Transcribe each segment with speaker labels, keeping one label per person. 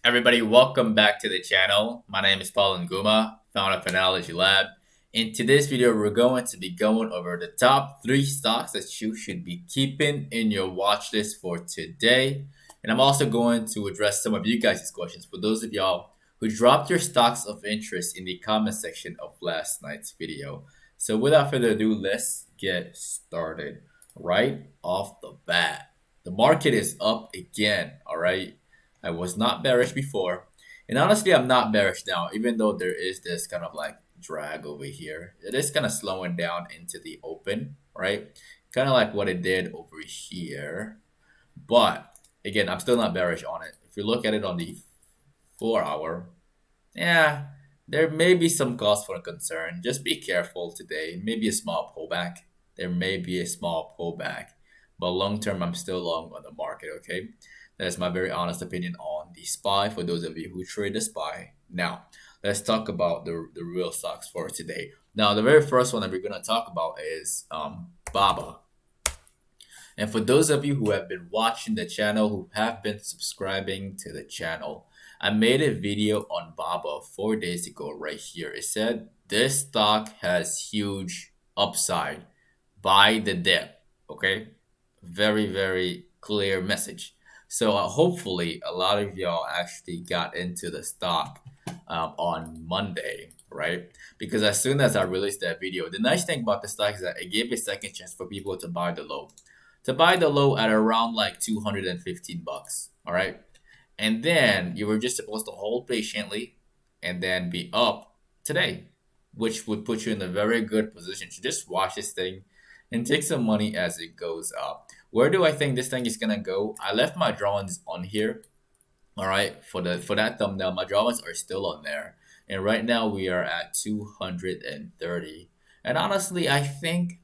Speaker 1: Everybody, welcome back to the channel. My name is Paul Nguma, founder of PATTERNOLOGY LAB. In today's video, we're going to be going over the top 3 stocks that you should be keeping in your watch list for today. And I'm also going to address some of you guys' questions for those of y'all who dropped your stocks of interest in the comment section of last night's video. So without further ado, let's get started right off the bat. The market is up again, all right? I was not bearish before. And honestly, I'm not bearish now, even though there is this kind of like drag over here. It is kind of slowing down into the open, right? Kind of like what it did over here. But again, I'm still not bearish on it. If you look at it on the 4-hour, yeah, there may be some cause for concern. Just be careful today. Maybe a small pullback. There may be a small pullback. But long term, I'm still long on the market, okay? That is my very honest opinion on the SPY for those of you who trade the SPY. Now, let's talk about the real stocks for today. Now, the very first one that we're going to talk about is BABA. And for those of you who have been watching the channel, who have been subscribing to the channel, I made a video on BABA 4 days ago right here. It said this stock has huge upside. Buy the dip, okay? Very, very clear message. So hopefully a lot of y'all actually got into the stock on Monday, right? Because as soon as I released that video, the nice thing about the stock is that it gave a second chance for people to buy the low. To buy the low at around like 215 bucks, all right? And then you were just supposed to hold patiently and then be up today, which would put you in a very good position to just watch this thing and take some money as it goes up. Where do I think this thing is gonna go? I left my drawings on here. All right, for that thumbnail, my drawings are still on there. And right now we are at 230. And honestly, I think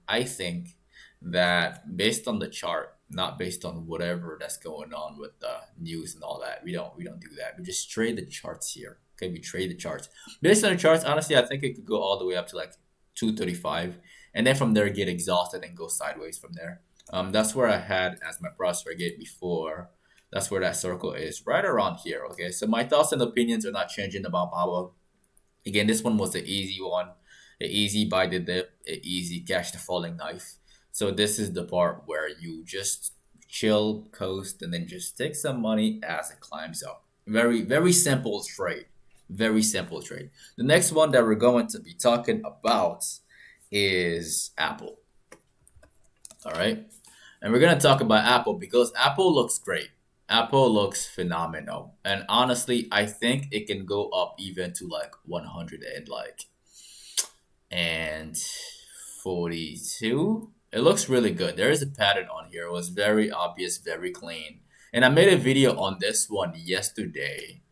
Speaker 1: that based on the chart, not based on whatever that's going on with the news and all that, we don't do that. We just trade the charts here. Okay, we trade the charts. Based on the charts, honestly, I think it could go all the way up to like 235, and then from there get exhausted and go sideways from there. That's where I had as my price target before. That's where that circle is, right around here. Okay, so my thoughts and opinions are not changing about BABA. Again, this one was the easy one, the easy buy the dip, the easy catch the falling knife. So this is the part where you just chill, coast, and then just take some money as it climbs up. Very, very simple trade. Very simple trade. The next one that we're going to be talking about is Apple. All right. And we're going to talk about Apple because Apple looks great. Apple looks phenomenal. And honestly, I think it can go up even to like 100 and 42. It looks really good. There is a pattern on here. It was very obvious, very clean. And I made a video on this one yesterday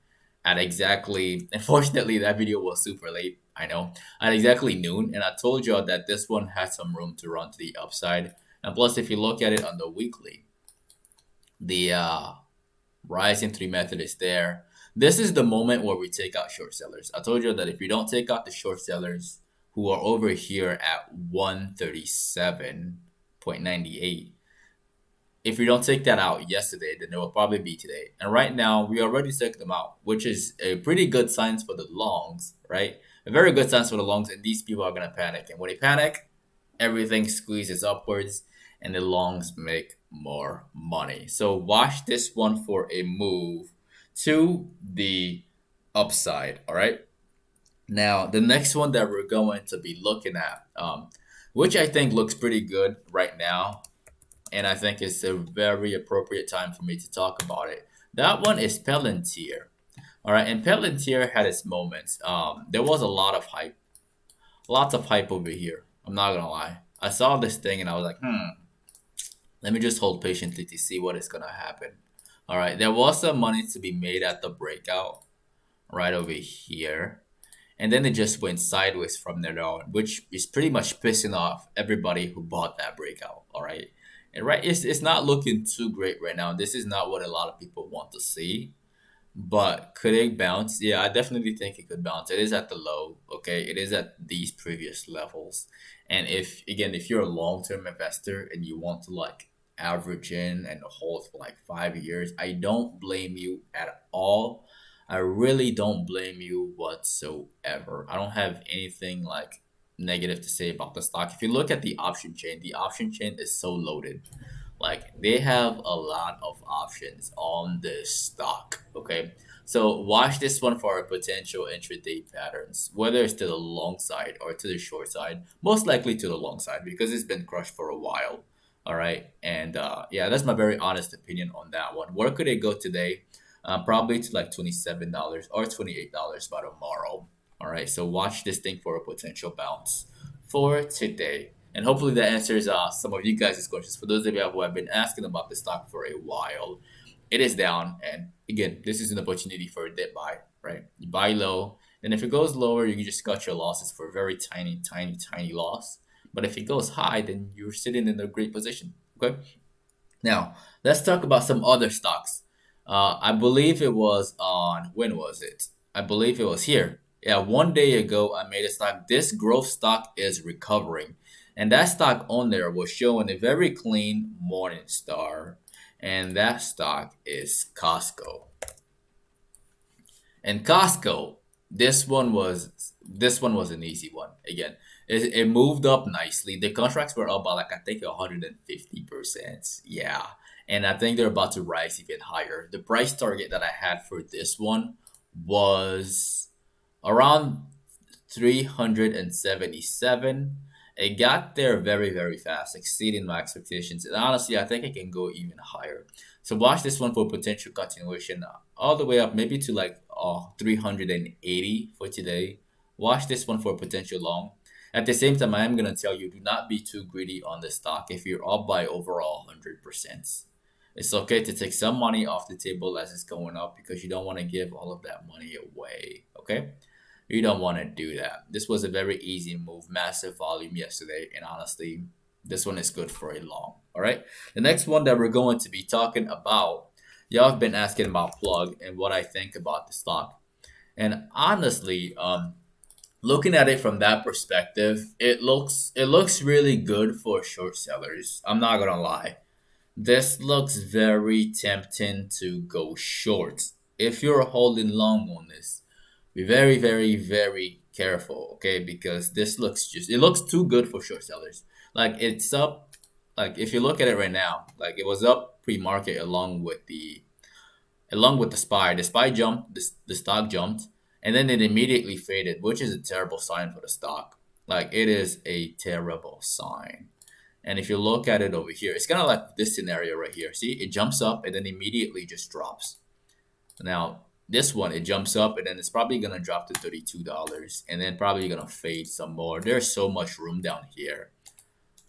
Speaker 1: at exactly, unfortunately, that video was super late. I know, at exactly noon. And I told y'all that this one had some room to run to the upside. And plus, if you look at it on the weekly, the rising 3 method is there. This is the moment where we take out short sellers. I told you that if you don't take out the short sellers who are over here at 137.98, if you don't take that out yesterday, then it will probably be today. And right now, we already took them out, which is a pretty good sign for the longs, right? A very good sign for the longs, and these people are going to panic. And when they panic, everything squeezes upwards, and the longs make more money. So watch this one for a move to the upside, all right? Now, the next one that we're going to be looking at, which I think looks pretty good right now, and I think it's a very appropriate time for me to talk about it. That one is Palantir. All right, and Palantir had its moments. There was a lot of hype. Lots of hype over here. I'm not going to lie. I saw this thing and I was like, let me just hold patiently to see what is going to happen. All right, there was some money to be made at the breakout right over here. And then it just went sideways from there on, which is pretty much pissing off everybody who bought that breakout. All right. And right, it's not looking too great right now. This is not what a lot of people want to see. But could it bounce? Yeah, I definitely think it could bounce. It is at the low, okay? It is at these previous levels. And if you're a long-term investor and you want to like average in and hold for like 5 years, I don't blame you at all. I really don't blame you whatsoever. I don't have anything like negative to say about the stock. If you look at the option chain is so loaded. Like they have a lot of options on this stock. Okay. So watch this one for a potential intraday patterns, whether it's to the long side or to the short side. Most likely to the long side because it's been crushed for a while. All right. And yeah, that's my very honest opinion on that one. Where could it go today? Probably to like $27 or $28 by tomorrow. All right. So watch this thing for a potential bounce for today. And hopefully that answers some of you guys' questions. For those of you who have been asking about the stock for a while, it is down. And again, this is an opportunity for a dip buy, right? You buy low. And if it goes lower, you can just cut your losses for a very tiny, tiny, tiny loss. But if it goes high, then you're sitting in a great position. Okay. Now, let's talk about some other stocks. I believe it was on, when was it? I believe it was here. Yeah, 1 day ago, I made a stock. This growth stock is recovering. And that stock on there was showing a very clean morning star. And that stock is Costco. And Costco, this one was an easy one. Again, it moved up nicely. The contracts were up by like I think 150%. Yeah. And I think they're about to rise even higher. The price target that I had for this one was around 377. It got there very, very fast, exceeding my expectations. And honestly, I think it can go even higher. So watch this one for potential continuation all the way up, maybe to like 380 for today. Watch this one for potential long. At the same time, I am going to tell you, do not be too greedy on the stock if you're up by overall 100%. It's okay to take some money off the table as it's going up because you don't want to give all of that money away. Okay? You don't want to do that. This was a very easy move, massive volume yesterday, and honestly, this one is good for a long. All right. The next one that we're going to be talking about, y'all have been asking about plug and what I think about the stock. And honestly, looking at it from that perspective, it looks really good for short sellers. I'm not gonna lie. This looks very tempting to go short. If you're holding long on this, be very, very, very careful, okay? Because it looks too good for short sellers. Like it's up, like if you look at it right now, like it was up pre-market along with the SPY. The SPY jumped, the stock jumped, and then it immediately faded, which is a terrible sign for the stock. Like it is a terrible sign. And if you look at it over here, it's kind of like this scenario right here. See, it jumps up and then immediately just drops. Now, this one, it jumps up and then it's probably going to drop to $32 and then probably going to fade some more. There's so much room down here.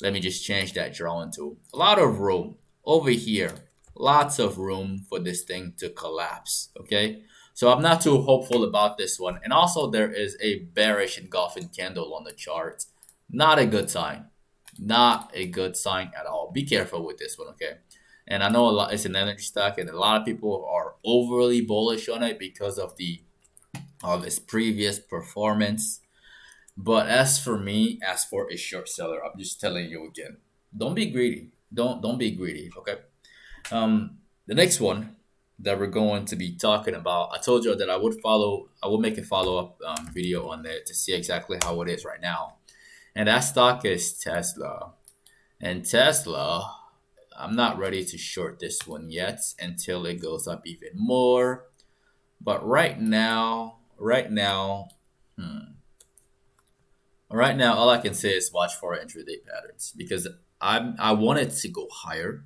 Speaker 1: Let me just change that drawing tool. A lot of room over here. Lots of room for this thing to collapse, okay? So I'm not too hopeful about this one. And also there is a bearish engulfing candle on the chart. Not a good sign. Not a good sign at all. Be careful with this one, okay? And I know it's an energy stock, and a lot of people are overly bullish on it because of its previous performance. But as for me, as for a short seller, I'm just telling you again, don't be greedy. Don't be greedy, okay? The next one that we're going to be talking about, I told you that I would make a follow up video on it to see exactly how it is right now. And that stock is Tesla. And Tesla, I'm not ready to short this one yet until it goes up even more. But right now, all I can say is watch for intraday patterns because I want it to go higher.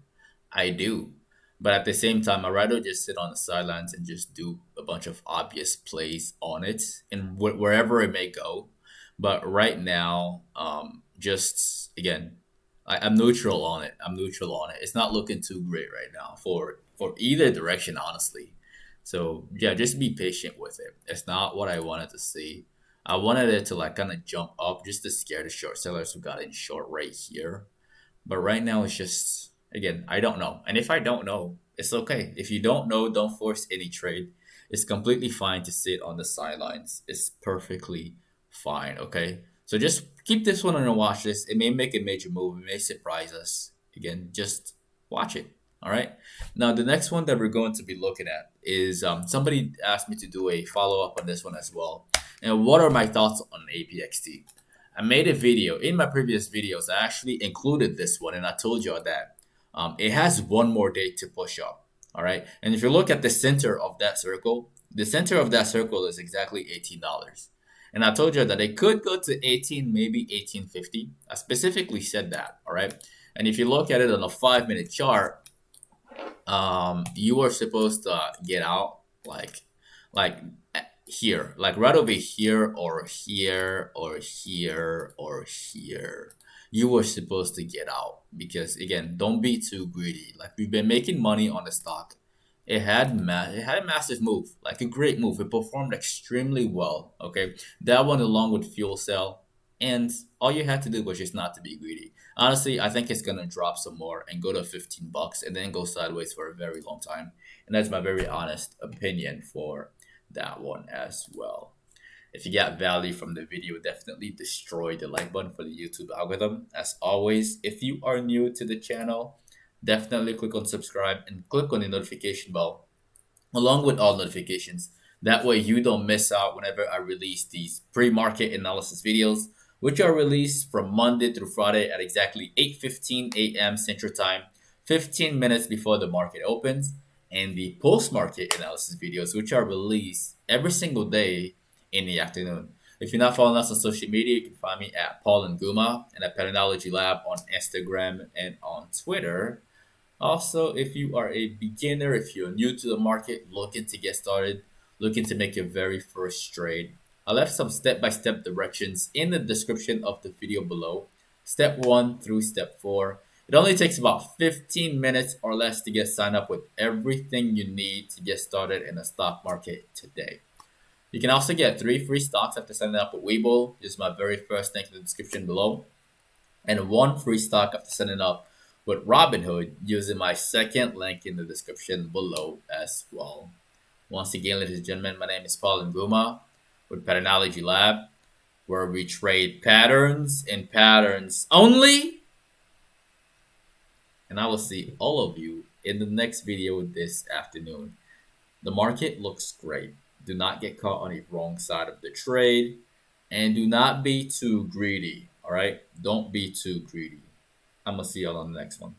Speaker 1: I do. But at the same time, I'd rather just sit on the sidelines and just do a bunch of obvious plays on it and wherever it may go. But right now, just again, I'm neutral on it. I'm neutral on it. It's not looking too great right now for either direction, honestly. So yeah, just be patient with it. It's not what I wanted to see. I wanted it to like kind of jump up just to scare the short sellers who got in short right here. But right now it's just again, I don't know. And if I don't know, it's okay. If you don't know, don't force any trade. It's completely fine to sit on the sidelines. It's perfectly fine, okay? So just keep this one on your watch list. It may make a major move. It may surprise us. Again, just watch it. All right. Now, the next one that we're going to be looking at is somebody asked me to do a follow up on this one as well. And what are my thoughts on APXT? I made a video. In my previous videos, I actually included this one and I told you all that it has one more day to push up. All right. And if you look at the center of that circle, the center of that circle is exactly $18. And I told you that it could go to 18, maybe 18.50. I specifically said that. All right. And if you look at it on a 5 minute chart, you are supposed to get out like here, like right over here or here or here or here. You were supposed to get out because again, don't be too greedy. Like we've been making money on the stock. It had a massive move, like a great move. It performed extremely well. Okay, that one along with fuel cell, and all you had to do was just not to be greedy. Honestly, I think it's gonna drop some more and go to $15 and then go sideways for a very long time. And that's my very honest opinion for that one as well. If you got value from the video, definitely destroy the like button for the YouTube algorithm. As always, if you are new to the channel, definitely click on subscribe and click on the notification bell along with all notifications. That way you don't miss out whenever I release these pre-market analysis videos, which are released from Monday through Friday at exactly 8:15 a.m. Central Time, 15 minutes before the market opens, and the post-market analysis videos, which are released every single day in the afternoon. If you're not following us on social media, you can find me at Paul and Guma and at PATTERNOLOGY LAB on Instagram and on Twitter. Also, if you are a beginner, if you're new to the market, looking to get started, looking to make your very first trade, I left some step-by-step directions in the description of the video below. Step 1 through step 4. It only takes about 15 minutes or less to get signed up with everything you need to get started in the stock market today. You can also get 3 free stocks after signing up with Webull. Just my very first link in the description below, and 1 free stock after signing up with Robinhood using my second link in the description below as well. Once again, ladies and gentlemen, my name is Paul Nguma with Patternology Lab, where we trade patterns and patterns only. And I will see all of you in the next video this afternoon. The market looks great. Do not get caught on the wrong side of the trade, and do not be too greedy. All right, don't be too greedy. I'm gonna see y'all on the next one.